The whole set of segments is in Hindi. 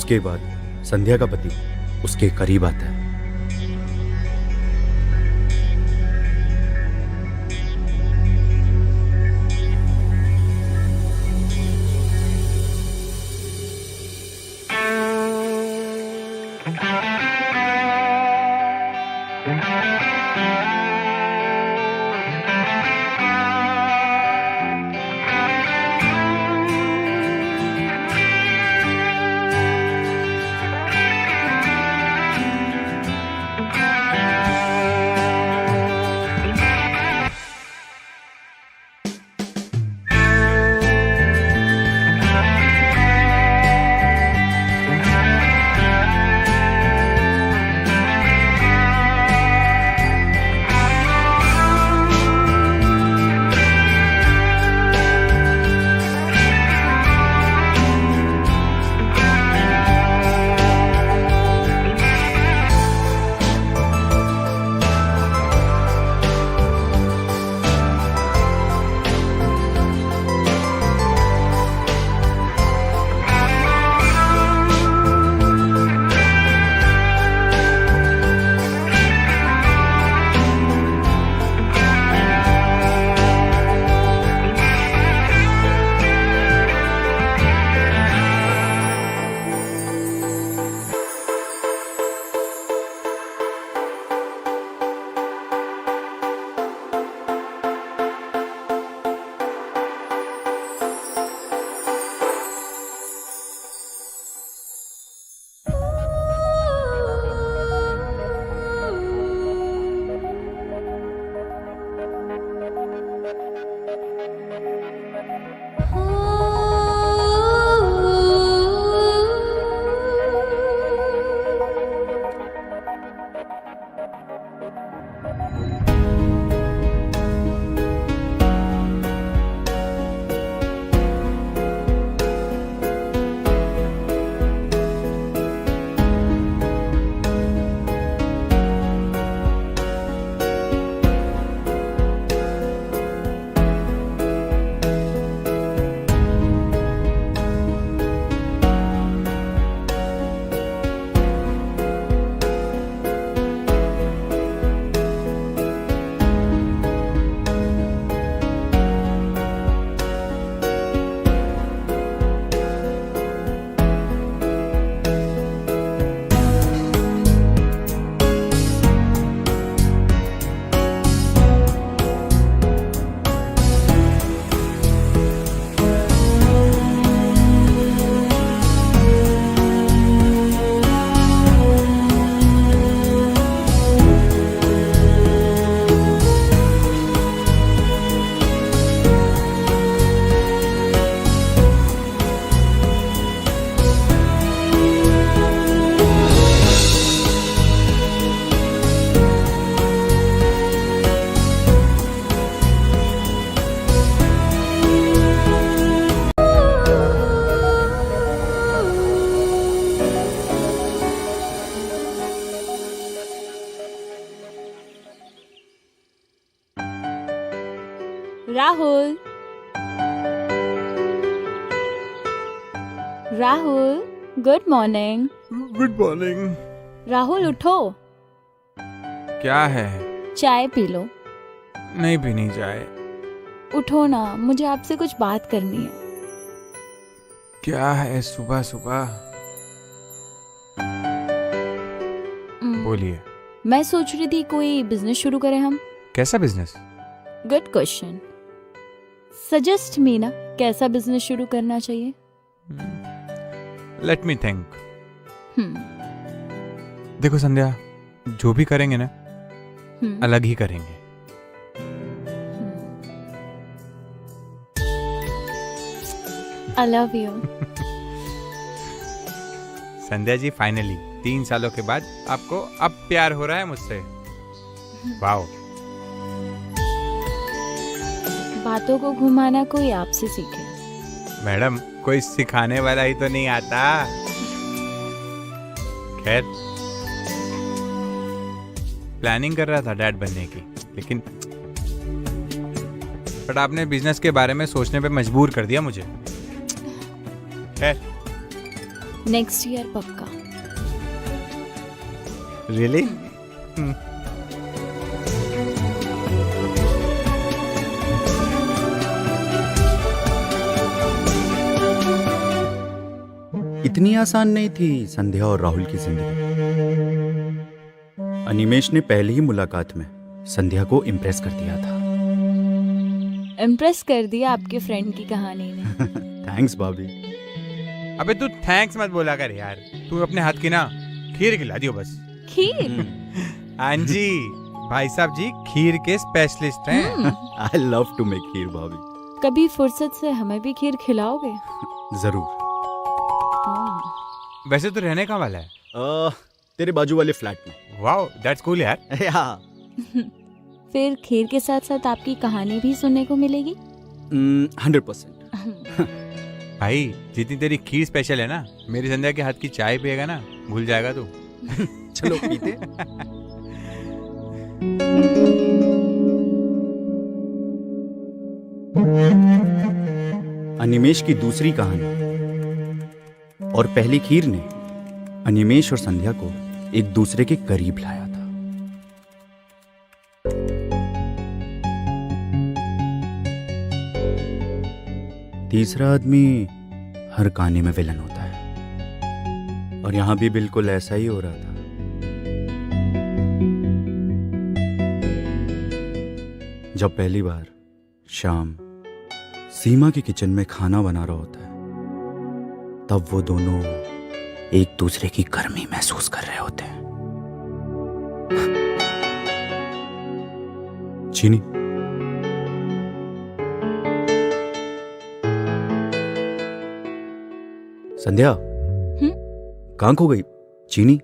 उसके बाद संध्या का पति उसके करीब आता है। Rahul, Rahul, good morning. Good morning. Rahul उठो, क्या है? चाय पी लो। नहीं पीनी चाय। उठो ना, मुझे आपसे कुछ बात करनी है। क्या है सुबह सुबह? बोलिए। मैं सोच रही थी कोई बिजनेस शुरू करें हम। कैसा business? Good question. Suggest me ना, कैसा बिजनेस शुरू करना चाहिए? Let me think. देखो संध्या, जो भी करेंगे ना अलग ही करेंगे। I love you. Sandhya ji, finally 3 सालों के बाद आपको अब प्यार हो रहा है मुझसे। वाओ। बातों को घुमाना कोई आपसे सीखे। मैडम, कोई सिखाने वाला ही तो नहीं आता। खैर, प्लानिंग कर रहा था डैड बनने की, लेकिन बट आपने बिजनेस के बारे में सोचने पे मजबूर कर दिया मुझे। खैर, नेक्स्ट ईयर पक्का। रियली? इतनी आसान नहीं थी संध्या और राहुल की जिंदगी। अनिमेश ने पहली ही मुलाकात में संध्या को इम्प्रेस कर दिया था। इम्प्रेस कर दिया आपके फ्रेंड की कहानी ने। थैंक्स भाभी। अबे तू थैंक्स मत बोला कर यार, तू अपने हाथ की ना खीर खिला दियो बस। खीर? हाँ जी, भाई साहब जी खीर के स्पेशलिस्ट हैं। आई लव टू मेक खीर भाभी। कभी फुर्सत से हमें भी खीर खिलाओगे? जरूर। वैसे तो रहने का वाला है? तेरे बाजू वाले फ्लैट में। वाओ दैट्स कूल यार। फिर खीर के साथ साथ आपकी कहानी भी सुनने को मिलेगी? 100%। भाई जितनी तेरी खीर स्पेशल है ना, मेरी संध्या के हाथ की चाय पिएगा ना भूल जाएगा तू। चलो पीते। अनिमेश की दूसरी कहानी और पहली खीर ने अनिमेश और संध्या को एक दूसरे के करीब लाया था। तीसरा आदमी हर कहानी में विलन होता है और यहां भी बिल्कुल ऐसा ही हो रहा था। जब पहली बार शाम सीमा के किचन में खाना बना रहा होता है, तब वो दोनों एक दूसरे की गर्मी महसूस कर रहे होते हैं। चीनी, संध्या, कहां खो गई चीनी?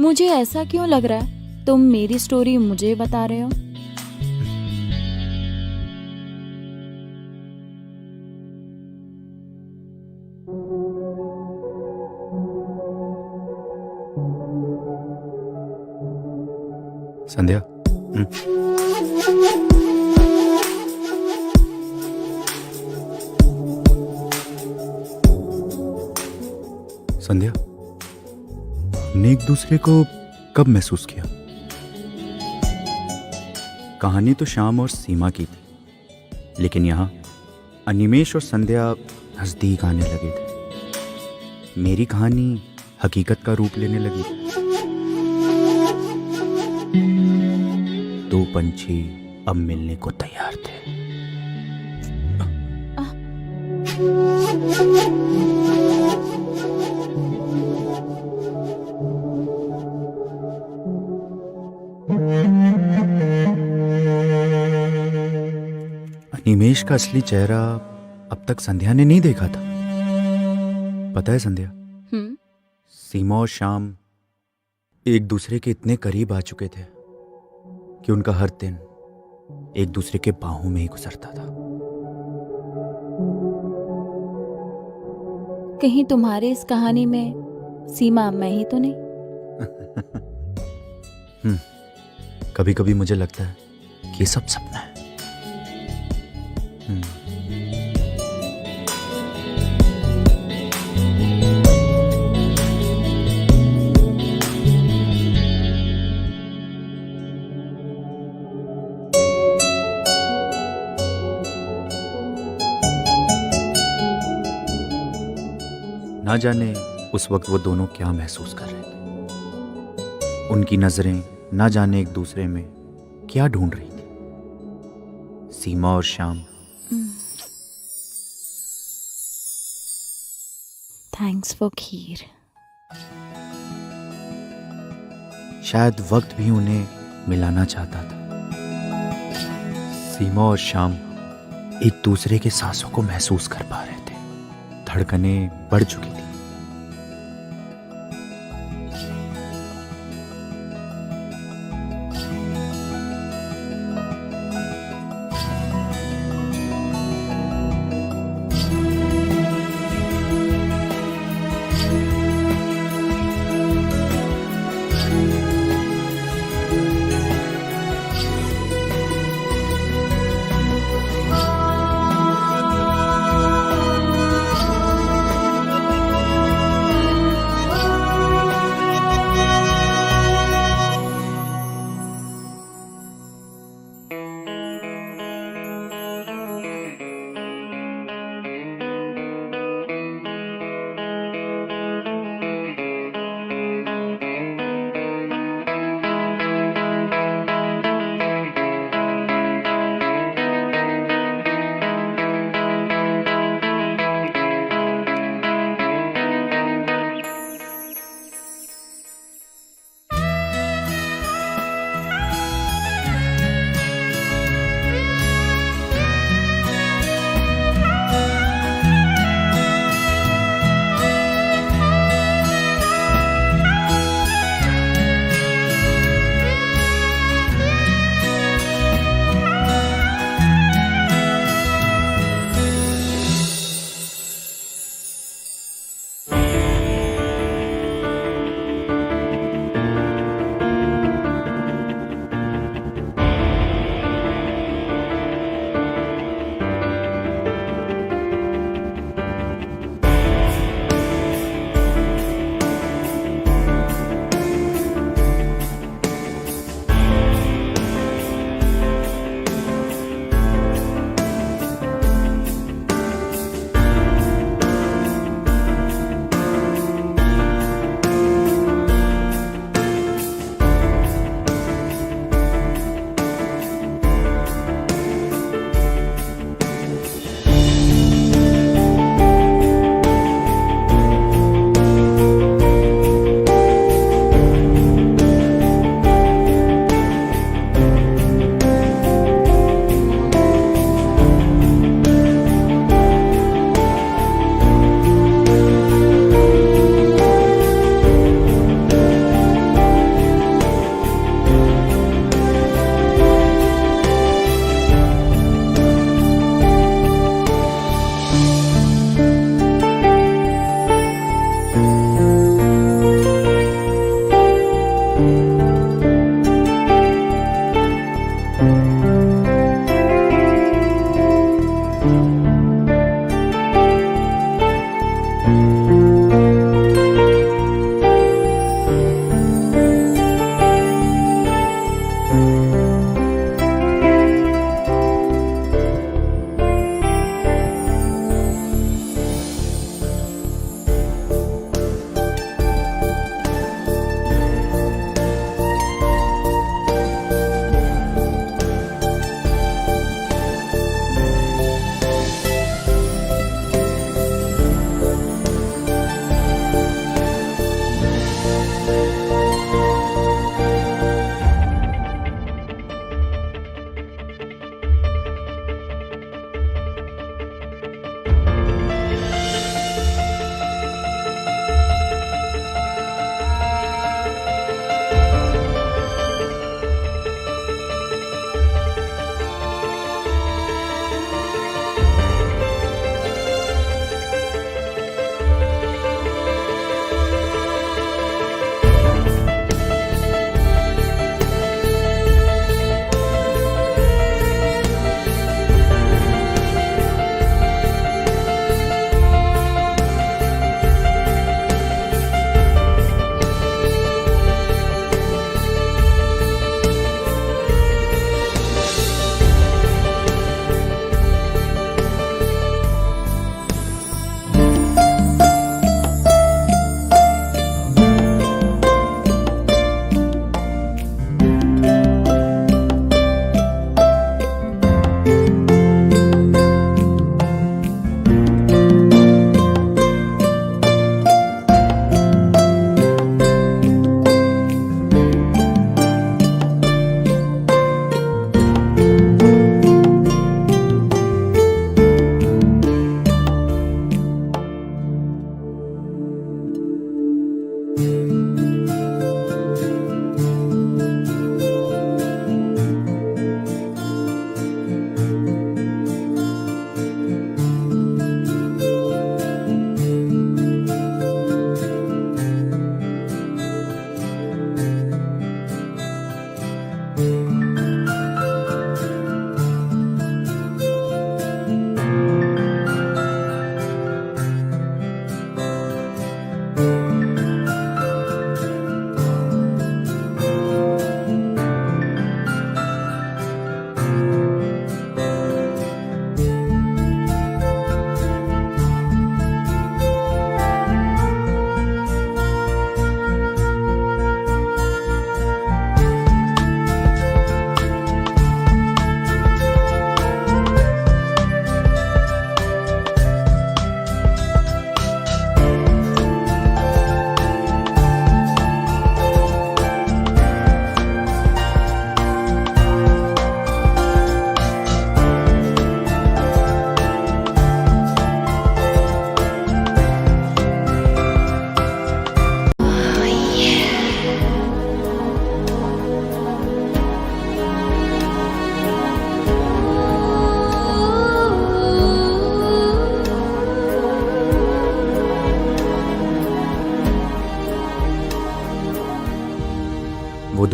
मुझे ऐसा क्यों लग रहा है तुम मेरी स्टोरी मुझे बता रहे हो? संध्या, संध्या, ने एक दूसरे को कब महसूस किया? कहानी तो श्याम और सीमा की थी, लेकिन यहां अनिमेश और संध्या नजदीक आने लगे थे। मेरी कहानी हकीकत का रूप लेने लगी थी। दो पंछी अब मिलने को तैयार थे। अनिमेश का असली चेहरा अब तक संध्या ने नहीं देखा था। पता है संध्या, सीमा और श्याम एक दूसरे के इतने करीब आ चुके थे कि उनका हर दिन एक दूसरे के बाहों में ही गुजरता था। कहीं तुम्हारी इस कहानी में सीमा मैं ही तो नहीं? कभी कभी मुझे लगता है कि ये सब सपना है। ना जाने उस वक्त वो दोनों क्या महसूस कर रहे थे। उनकी नजरें ना जाने एक दूसरे में क्या ढूंढ रही थी। सीमा और श्याम। थैंक्स फॉर खीर। शायद वक्त भी उन्हें मिलाना चाहता था। सीमा और श्याम एक दूसरे के सांसों को महसूस कर पा रहे थे। धड़कनें बढ़ चुकी थी।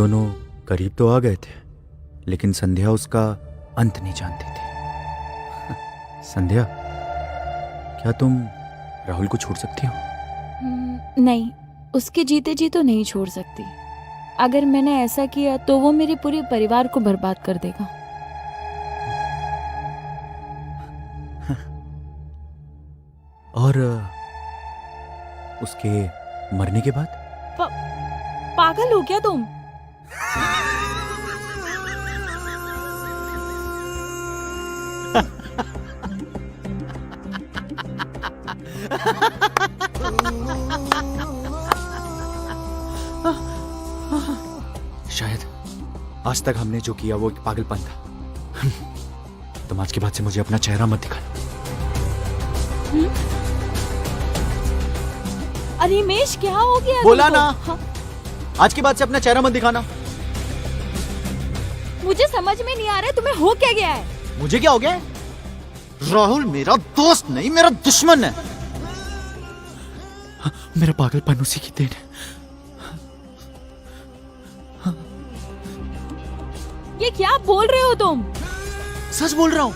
दोनों करीब तो आ गए थे, लेकिन संध्या उसका अंत नहीं जानती थी। संध्या, क्या तुम राहुल को छोड़ सकती हो? नहीं, उसके जीते जी तो नहीं छोड़ सकती। अगर मैंने ऐसा किया तो वो मेरे पूरे परिवार को बर्बाद कर देगा। और उसके मरने के बाद? पागल हो क्या तुम? शायद आज तक हमने जो किया वो एक पागलपन था। तुम आज के बाद से मुझे अपना चेहरा मत दिखाना। अनिमेश, क्या हो गया? बोला तुमको? ना। हाँ? आज के बाद से अपना चेहरा मत दिखाना। मुझे समझ में नहीं आ रहा है तुम्हें हो क्या गया है। मुझे क्या हो गया है? राहुल मेरा दोस्त नहीं, मेरा दुश्मन है। मेरा पागलपन उसी की देन है। ये क्या बोल रहे हो तुम? सच बोल रहा हूं।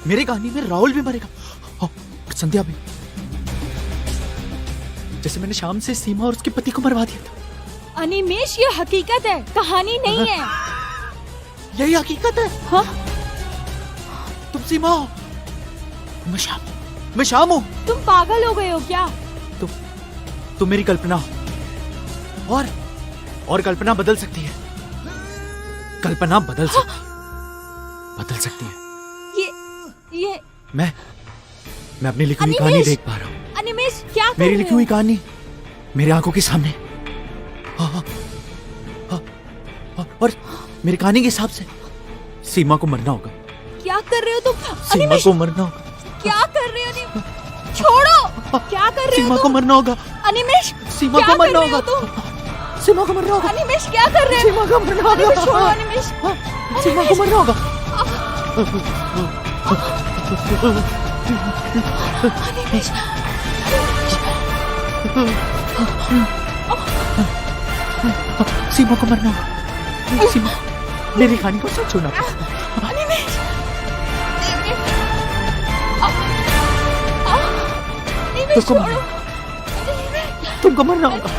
मेरी कहानी में राहुल भी मरेगा और संध्या भी, जैसे मैंने शाम से सीमा और उसके पति को मरवा दिया था। अनिमेश, ये हकीकत है, कहानी नहीं है। यही हकीकत है। हाँ? तुम सीमा हो, मैं शाम हूं। तुम पागल हो गए हो क्या? तुम मेरी कल्पना हो, और कल्पना बदल सकती है। कल्पना बदल सकती है। ये मैं अपनी लिखी हुई कहानी देख पा रहा हूँ। अनिमेश, क्या कर मेरी रहे लिखी हुई हो? कहानी मेरी आंखों के सामने। और मेरी कहानी के हिसाब से सीमा को मरना होगा। क्या कर रहे हो तुम? सीमा अनिमेश, को मरना होगा। क्या कर रहे हो? छोड़ो। क्या कर रहे सीमा हो को तुम? मरना होगा। अनिमेश, सीमा क्या को मरना कर रहे हो होगा। तुम? सीमा को मरना होगा। अनिमेश, क्या कर रहे हो? सीमा को मरना होगा। अनिमेश, छोड़ो अनिमेश। सीमा को मरना होगा। अनिमेश, सीमा को मरना होगा। सीमा, मेरी कहानी को सच होना। अनिमेश, अनिमेश, तुमको छोड़ो। तुमको मरना होगा।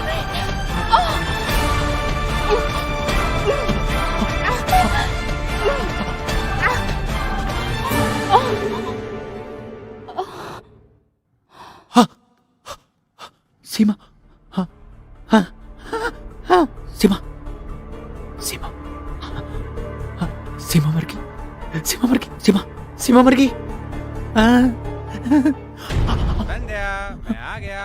हाँ, सीमा, हाँ, हाँ, हाँ, सीमा, सीमा, हाँ, सीमा मर गई, सीमा मर गई। संध्या, मैं आ गया।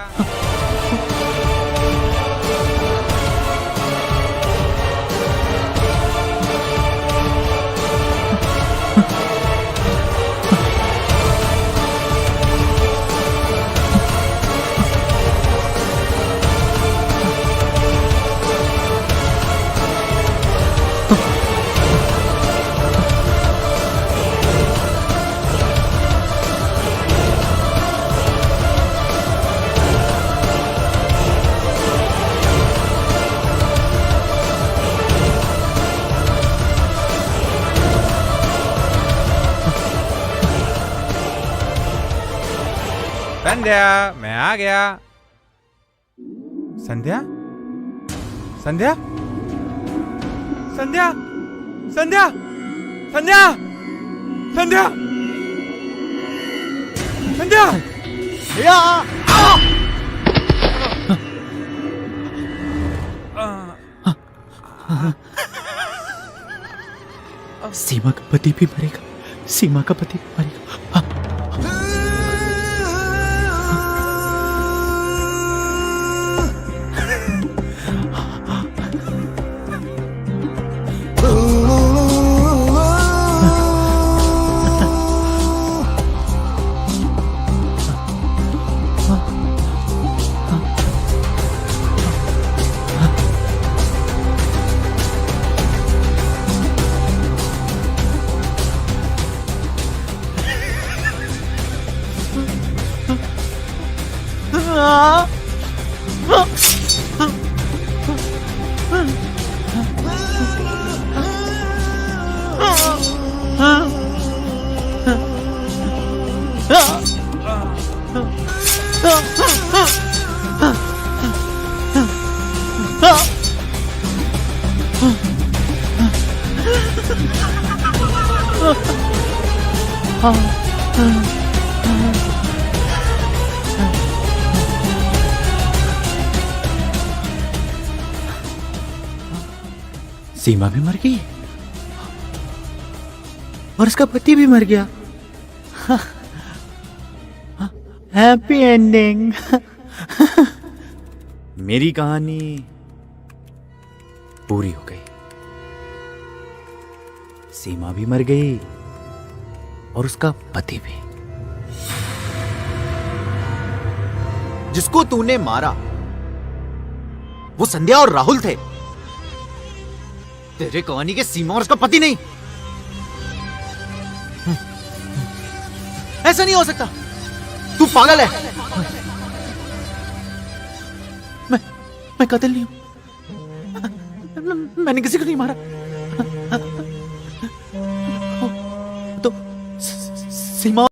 संध्या, मैं आ गया। संध्या, संध्या, संध्या, संध्या, संध्या, संध्या, संध्या। सीमा का पति भी मरेगा। सीमा का पति भी मरेगा। सीमा भी मर गई और उसका पति भी मर गया। Happy ending. मेरी कहानी पूरी हो गई। सीमा भी मर गई और उसका पति भी। जिसको तूने मारा वो संध्या और राहुल थे, तेरे कहानी के सीमा और उसका पति नहीं। ऐसा नहीं हो सकता, तू पागल है। मैं कत्ल नहीं हूं, मैंने किसी को नहीं मारा। तो सीमा